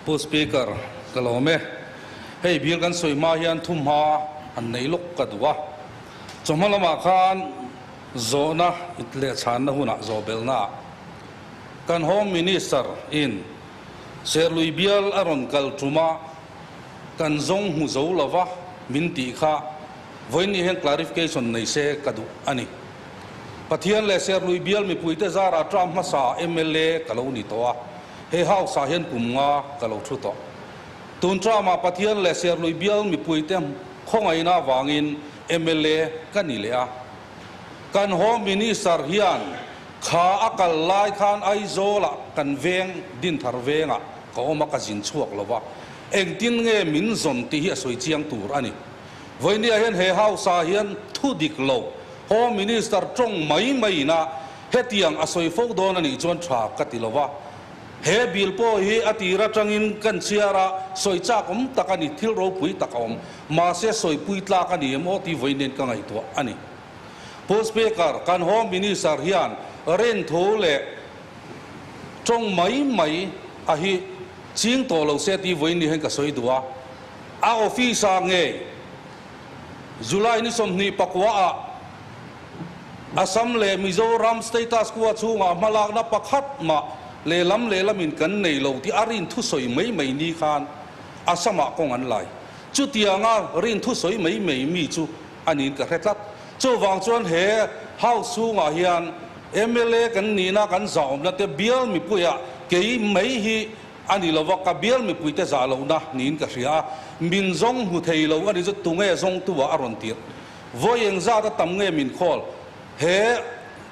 ผู้สปีกเกอร์กล่าวเมให้บิลกันสวยมาเฮียนทุ่มหาอันในลุกกระดัวจอมละมาคานโซนะอิตเลชันนะหุนะโซเบลนากันโฮมมินิสเตอร์อินเซอร์ลุยบิลอารอนกัลทุมากันซงหูโซลาวะมินติข้าวันนี้เห็นคลาริฟิเคชันในเซกระดูอันนี้ปะเทียนเลเซอร์ลุยบิลมีปุยเตจาราทรัมมาซาเอ็มเอลเอกล่าวนี่ตัวเฮฮาวสาเห็นกุมงากล่าวชุดต่อตุนทรามาปะเทียนเลเซอร์ลุยบิลมีปุยเต็มคงไอ้นาวางอินเอ็มเอลเอกันนี่เลยกันโฮมมินิสเตอร์เฮียนข้าอักลไลคานไอโซละกันเวงดินทาร์เวงอ่ะก็ออกมากระสินชวกแล้วว่าเอ็งตินเงมินซอนที่เฮียสวยเจียงตูร์อันนี้วันนี้เห็นเฮฮาวสาเฮียนทุดิกโลโฮมมินิสเตอร์จงไม่นะเฮตียงอสวยฟกโดนอันนี้จวนฉากกันติแล้วว่าเฮบิลโปเฮอติระจังอินกันเชียระสวยจากตะกันนี่ทิลโรปุยตะกมาเสสวยปุยตากันนี่มอที่วันนี้กันไงตัวอันนี้ผู้สปีกเกอร์กันโฮมมินิสเตอร์เฮียนเรนทูเล่จงไม่อะฮิจิงโตเราเสียที่วันนี้เห็นกับสวยตัวอาออฟฟิศเงยจุลัยนี่สมนีปักว่าอาสัมเลมิโซรัมสเตตัสกัวชูงามาลากนับปักฮัดมาเลลัมมินกันในโลที่อารินทุสวยไม่นี่ขานอาสมะกงอันไหลจุดที่งารินทุสวยไม่มีจูอันนี้ก็เร็ดลัดจูวางจวนเฮเฮาสูงอาเฮียนเอ็มเอลเอกันนี่นะกันสาวนั่นแต่เบียลมีปุยอะเกี่ยไม่ฮีอันนี้เราว่ากับเบียลมีปุยแต่สาวเรานะนี่ก็เสียมินซงหุเทยเราอันนี้จะตุงเอซงตัวอารอนตีว่ายังซาตะตำเงมินคอลเฮ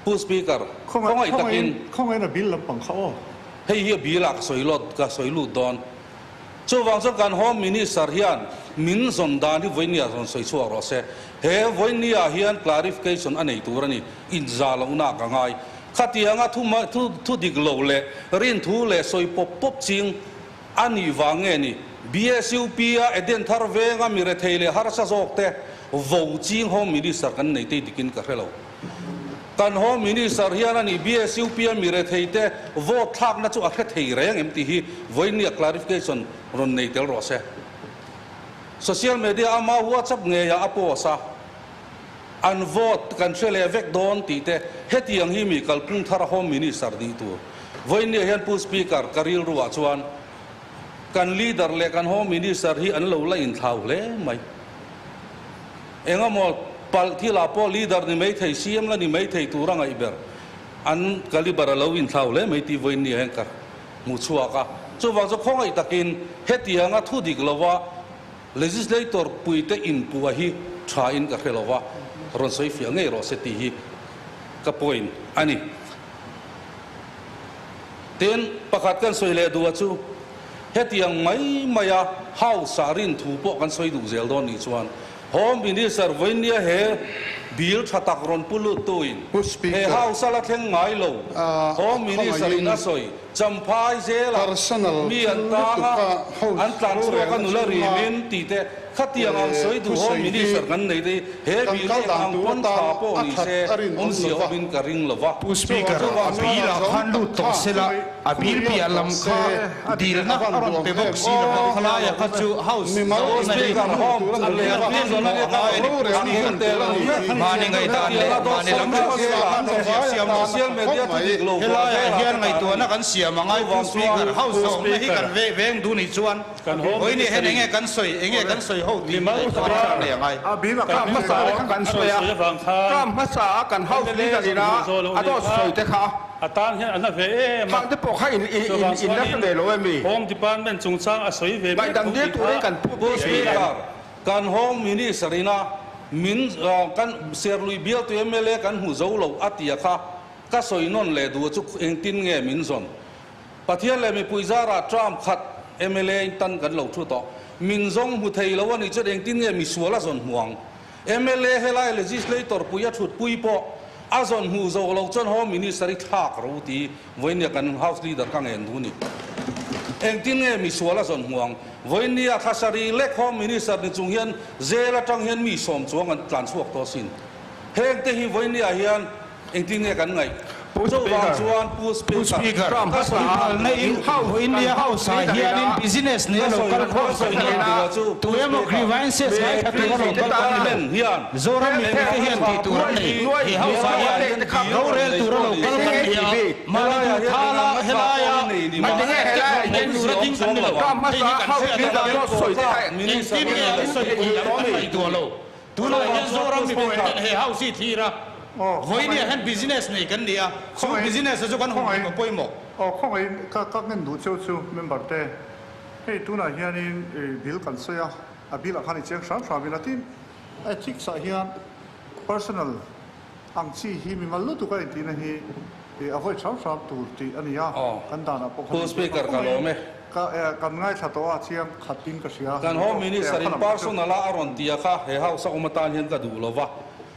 ผู้สปีกเกอร์เขาไอ้ตะกินเขาไอ้น่ะบิลลำปังเขาเฮียบิลักสวยลดกับสวยลูดดอนจู่วางสกันโฮมมินิสเตอร์เฮียนมินซอนดานที่วันนี้ส่วนสวยชัวร์รอเซ่เฮวันนี้เฮียนคลาริฟิเคชันอันไหนตัวนี้อินซาลงนักง่ายขัดยังทุดิกโลเล่รินทูเล่สวยป๊บจริงอันนี้วางเงี้ยนี่ BSUP เอเดนทาร์เวงมีเรทเทเลฮาร์ซาโซกเต้วูจริงโฮมมินิสเตอร์กันไหนที่ดิกินกันเรากันโฮมมินิสเตอร์เฮียนนี่ BSUP มีเรทเทเต้วูทักนั่นจู่อัครเทเรงเอ็มทีฮีวันนี้คลาริฟิเคชันรอนในเตลโรเซ่โซเชียลมีเดียอามาวัตสับเงียอาโปซาอันวอตกันเชลเวกโดนตีเต้เฮตียังฮีมีกัลปุ่งทาร์โฮมมินิสเตอร์ดีตัววันนี้เห็นผู้สปีกเกอร์การิลรัวชวนกันลีดเดอร์เล็กกันโฮมมินิสเตอร์ฮีอันเราไล่อินเท่าเล่ไหมเองก็มอปัลที่ลาโปลีดเดอร์นี่ไม่ไทยซีเอ็มแล้วนี่ไม่ไทยตัวร่างไอเบอร์อันกัลิบาร์เราอินเท่าเล่ไม่ตีวันนี้เห็นกันมุชัวกะจู่วางจะคงไอตะกินเฮตียังก็ทุดิกละว่าlegislator ปุยเตอินปัวฮีทราอินกับเราว่ารอนสวยเฟียงเงยรอเสตีฮีกับpointอันนี้เต็นประกาศกันสวยเลยดูว่าจู่เฮตียังไม่ยาเฮาสารินถูปกันสวยดูเซลดอนนี่ชวนโฮมมินิสเตอร์วันนี้เฮบิลชัตักรอนปุลุตุอินเฮเฮาสลัดแห่งไงโลโฮมมินิสเตอร์น่าสวยจำพายเซลมีอันตางอันตรายสุกันนุลารีมินตีเตขัดยังอังสวยดูโฮมินิสเตอร์กันในที่เฮบิลอังปนทาโปนิเซอุนเสียวบินกระริงลวะผู้สปีกเกอร์อบิลขันดูตกเสละอบิลปีอัลลัมคาดีลนักอรอนเตบกซีลวะขลายขัดจูเฮาส์ผู้สปีกเกอร์โฮมอัลเลอร์พินโลกาเอนิคันเตลมาในไงตาเลมาในลังเสียมเสียมเมียทุดิกโลขลายเฮียนไงตัวนักกันเสียมังไงผู้สปีกเกอร์เฮาส์ไม่ให้กันเวงดูนิจวนโอ้ยนี่เห็นเองกันสวยเองกันสวยเฮาดีมาตัวเนี่ยยังไงบิลข้ามภาษากันสวยข้ามภาษากันเฮาส์นี่กันนะอันนั้นสวยแต่ค่ะอาตานเห็นอันนั้นเวข้ามที่ปกให้อินนักเดลเลยมีโฮมดิพาร์ตเมนต์จงสร้างอาศัยเวไม่ดังเดียตัวนี้กันผู้สปีกเกอร์กันโฮมมินิสเตอร์นะมินกันเซอร์ลุยเบียตัวเอ็มเอลกันหูเจ้าเราอัติยาค่ะก็สวยนนเลยดูจุกเองตินเงมินซอนปะเทียนเลยมีปุยซาราทรัมป์ขัดเอ็มเอลตันกันเราทุต่อมินซงหูเทยแล้ววันนี้จะเองตินเงมีสัวละส่วนห่วงเอ็มเอลเฮลัยเลจิสเลเตอร์ปุยชุดปุยปออาส่วนหูเจ้าเราจนโฮมินิสเตอร์ทักรู้ตีวันนี้กันเฮาส์ลีดเดอร์กันเองดูนี่เองตินเงมีสัวละส่วนห่วงวันนี้ถ้าสรีเล็กโฮมินิสเตอร์ในจุงเฮียนเจละจังเฮียนมีสมจวงกันตรานสวกตัวสินเฮงเตหิวันนี้เฮียนเองตินเงกันไง chu wang chuan pu speaker Speaker, na in India House hian in business ne local court na tu emo grievances ngai ka tu local parliament hian zora mi te hian ti tu nei hi house hian gaurel tu local parliament mala tu thala helaya ma de helaya nei tu rating kan lo ka ma sa house leader lo soi ta minister ni soi ki tu lo tu lo hian zora mi he house thira voi ni han business nei kan dia so business so kan hoi mo poi mo không ai các ngân đủ châu châu member te hey tu na hian in bill kan soya a bill khani cheng sam sam bin atin ethics sa hian personal ang chi hi mi malu tu ka ti na hi a voi sam sam tu ti ania kan da na pu speaker ka lo me kan ngai tha to a chiang khatin ka sia kan home minister in personal aron tia kha he house ko matan hian ka du lova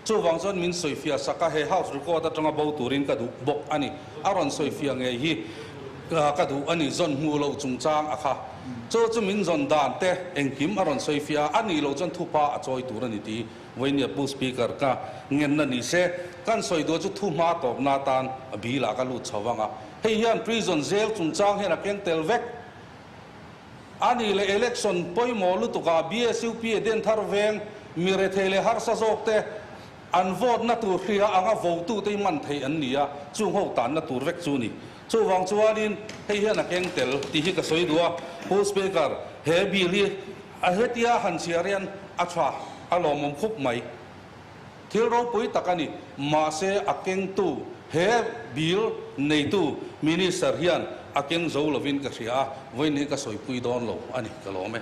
chu wang chon min soifia saka he house record atanga bo turin ka du bok ani aron soifia nge hi ka du ani zon mu lo chungchang akha chu min zon dan te engkim aron soifia ani lo chon thupa a choi tur ani ti voinia pu speaker ka ngen na ni se kan soi do chu thu ma top na tan abi la ka lu chawanga hei hian prison jail chungchang hena keng tel vek ani le election poimo lu tu ka bsup den thar veng mi re thele har sa jok te an vote na tur khria anga vote tu te man thei an nia chung ho tan na tur vek chu ni chu wang chuanin hei hian a keng tel ti hi ka soi dua pu speaker he bili a hetia han chiarian a thwa a lomom khup mai thil ro pui takani ma se a keng tu he bil nei tu minister hian a keng zo lovin ka ria voini ka soi pui don lo ani ka lo me